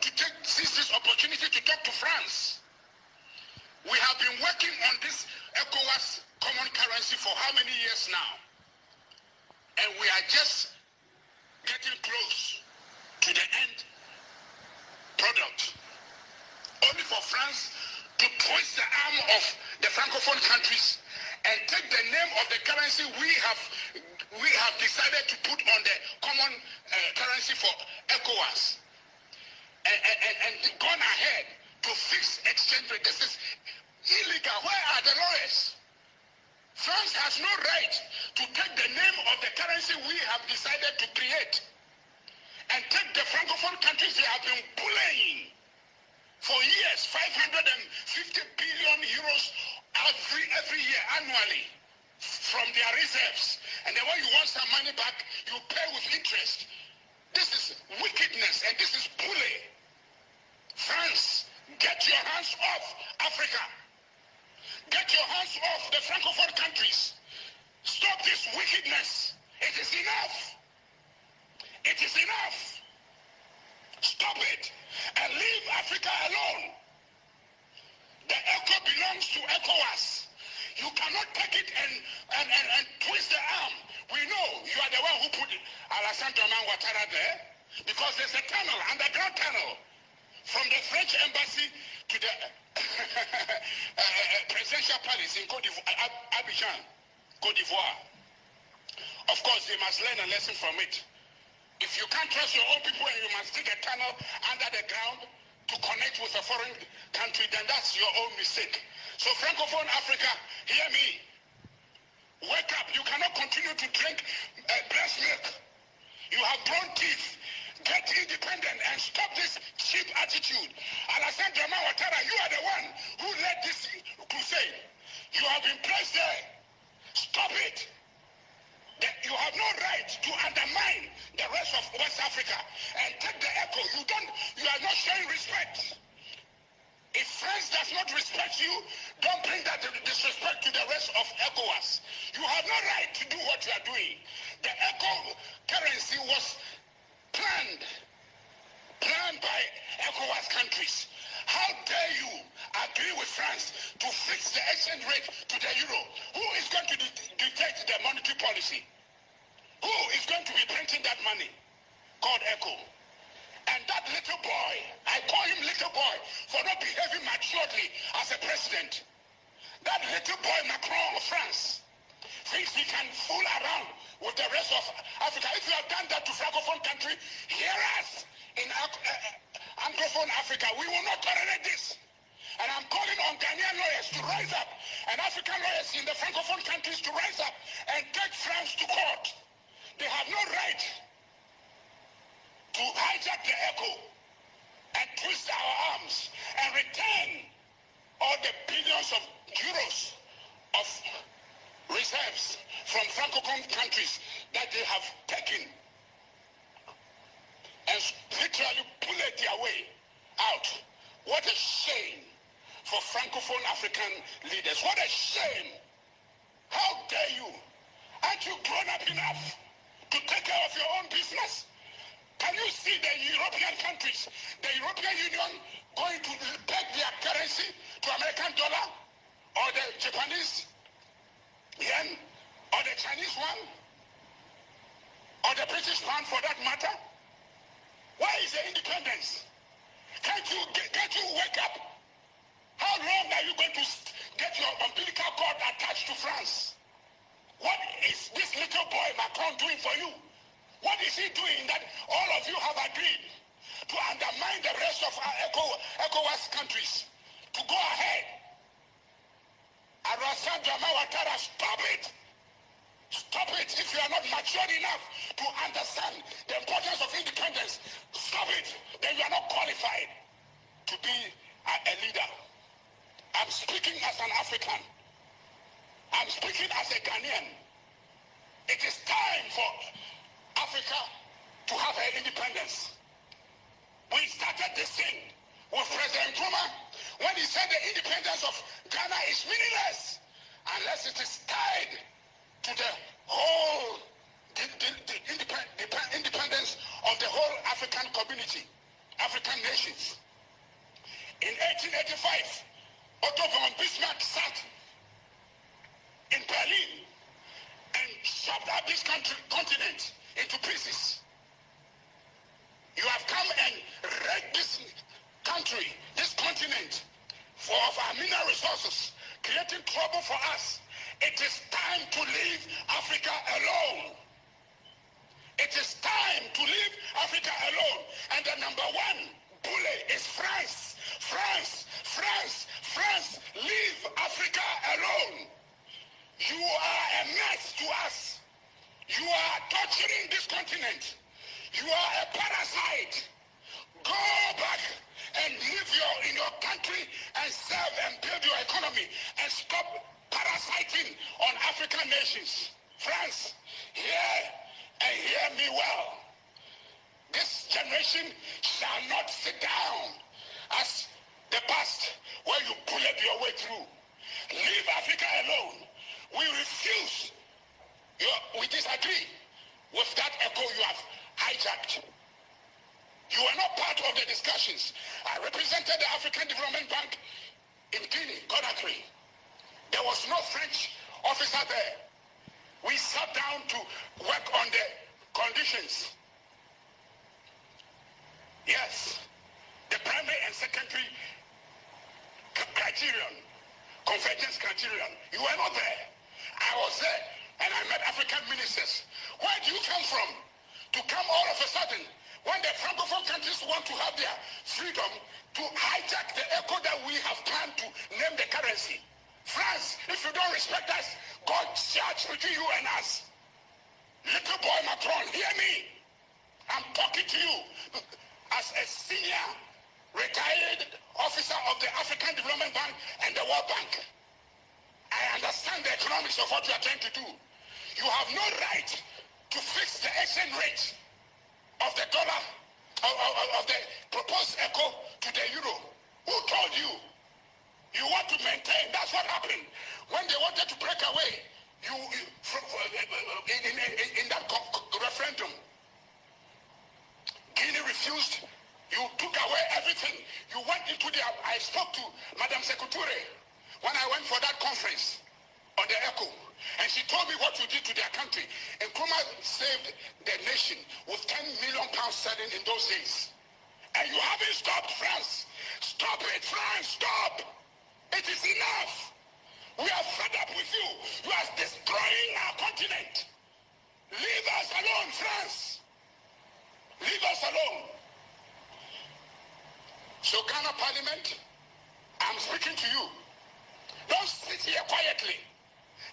want to seize this opportunity to talk to France. We have been working on this ECOWAS common currency for how many years now? And we are just getting close to the end product. Only for France to twist the arm of the Francophone countries and take the name of the currency we have decided to put on the common currency for ECOWAS and gone ahead to fix exchange rate. This is illegal. Where are the lawyers? France has no right to take the name of the currency we have decided to create and take the Francophone countries they have been bullying for years, 550 billion euros every year annually from their reserves. And then when you want some money back, you pay with interest. This is wickedness and this is bully. France, get your hands off Africa. Get your hands off the Francophone countries. Stop this wickedness. It is enough. It is enough. Stop it and leave Africa alone. The ECO belongs to ECOWAS. You cannot take it and twist the arm. We know you are the one who put Ouatra there because there's a tunnel, underground tunnel, from the French embassy to the presidential palace in Abidjan, Côte d'Ivoire. Of course, they must learn a lesson from it. If you can't trust your own people and you must dig a tunnel under the ground to connect with a foreign country, then that's your own mistake. So Francophone Africa, hear me. Wake up. You cannot continue to drink breast milk. You have grown teeth. Get independent and stop this cheap attitude. Ouatra, you are the one who led this crusade. You have been placed there. Stop it. You have no right to undermine the rest of West Africa and take the echo. You are not showing respect. If France does not respect you, don't bring that disrespect to the rest of ECOWAS. You have no right to do what you are doing. The ECO currency was planned by ECOWAS countries. How dare you agree with France to fix the exchange rate to the euro? Who is going to dictate the monetary policy? Who is going to be printing that money? Called ECO. And that little boy, I call him little boy for not behaving maturely as a president. That little boy Macron of France thinks he can fool around with the rest of Africa. If you have done that to Francophone country, hear us in Anglophone Africa. We will not tolerate this. And I'm calling on Ghanaian lawyers to rise up and African lawyers in the Francophone countries to rise up and take France to court. They have no right to hijack the ECO and twist our arms and return all the billions of euros of reserves from Francophone countries that they have taken and literally pull it their way out. What a shame for Francophone African leaders. What a shame. How dare you? Aren't you grown up enough to take care of your own business? Can you see the European countries, the European Union going to peg their currency to American dollar or the Japanese yen or the Chinese one or the British pound for that matter? Where is the independence? Can't you wake up? How long are you going to get your umbilical cord attached to France? What is this little boy Macron doing for you? What is he doing that all of you have agreed to undermine the rest of our ECOWAS countries to go ahead? Ouatra, stop it! Stop it! If you are not mature enough to understand the importance of independence, stop it! Then you are not qualified to be a leader. I'm speaking as an African. I'm speaking as a Ghanaian. It is time for Africa to have her independence. We started this thing with President Nkrumah when he said the independence of Ghana is meaningless unless it is tied to the whole independence of the whole African community. African nations. In 1885, Otto von Bismarck sat in Berlin and chopped up this continent into pieces. You have come and wrecked this country, this continent, for our mineral resources, creating trouble for us. It is time to leave Africa alone. It is time to leave Africa alone. And the number one bully is France. France, France, France, leave Africa alone. You are a mess to us. You are torturing this continent. You are a parasite. Go back and live in your country and serve and build your economy and stop parasiting on African nations. France, hear and hear me well. This generation shall not sit down as the past where you bullet your way through. Leave Africa alone. We refuse. We disagree with that echo you have hijacked. You were not part of the discussions. I represented the African Development Bank in Guinea, Conakry. There was no French officer there. We sat down to work on the conditions. Yes, the primary and secondary criterion, convergence criterion. You were not there. I was there, and I met African ministers. Where do you come from to come all of a sudden when the Francophone countries want to have their freedom to hijack the echo that we have planned to name the currency? France, if you don't respect us, God judge between you and us. Little boy Macron, hear me. I'm talking to you as a senior retired officer of the African Development Bank and the World Bank. I understand the economics of what you are trying to do. You have no right to fix the exchange rate of the dollar, of the proposed echo to the euro. Who told you? You want to maintain. That's what happened when they wanted to break away. In that referendum, Guinea refused. You took away everything. You went into the. I spoke to Madame Secretary when I went for that conference on the ECO, and she told me what you did to their country. Nkrumah saved the nation with 10 million pounds sterling in those days. And you haven't stopped, France. Stop it, France, stop. It is enough. We are fed up with you. You are destroying our continent. Leave us alone, France. Leave us alone. So, Ghana Parliament, I'm speaking to you. Don't sit here quietly.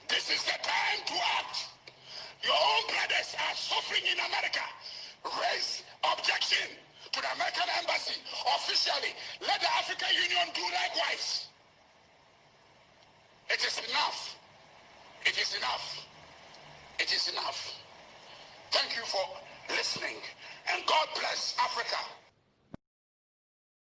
This is the time to act. Your own brothers are suffering in America. Raise objection to the American embassy officially. Let the African Union do likewise. It is enough. It is enough. It is enough. Thank you for listening. And God bless Africa.